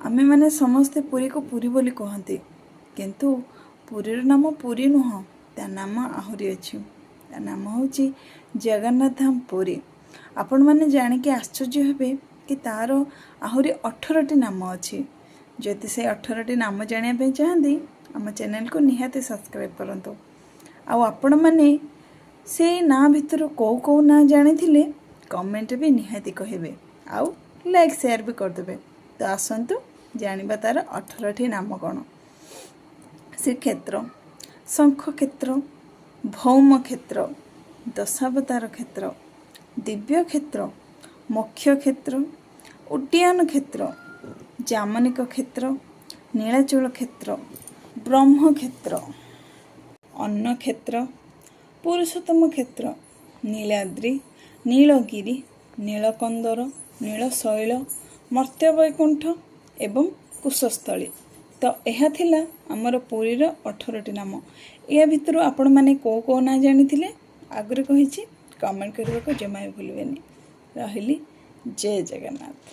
आमे माने समस्ते पुरी को पुरी बोली कहते किंतु पुरीर नाम पुरी नुह ता नाम आहुरी अच्छी ता नाम हूँ जगन्नाथ धाम पुरी। आपण मैंने जानिक आश्चर्य हेबे कि तार आहुरी 18टी नाम अच्छी। जदि से 18टी नाम जानिया चाहती आम चैनल को निहाती सब्सक्राइब करंतु। आपण मैंने से ना भितर कौ ना जानी कमेंट भी निहाती कहे आउ लाइक शेयर भी करदे। तो आसतु जानिबा तार 18टी नाम कौन। श्रीक्षेत्र, शंख क्षेत्र, भौम क्षेत्र, दशावतार क्षेत्र, दिव्य क्षेत्र, मोक्ष क्षेत्र, उड्डयन क्षेत्र, जामनिक क्षेत्र, नीलाचल क्षेत्र, ब्रह्म क्षेत्र, अन्न क्षेत्र, पुरुषोत्तम क्षेत्र, नीलाद्रि, नीलगिरी, नीलकंदर, नीलशैल, मर्त्य वैकुंठ एवं कुशस्थली। तो यह थिला आमर पुरीर 18टी नाम। या भितर आपण मैंने कौ ना जानी आगुरी कही कमेंट करने को जमा भूलें। रही जय जगन्नाथ।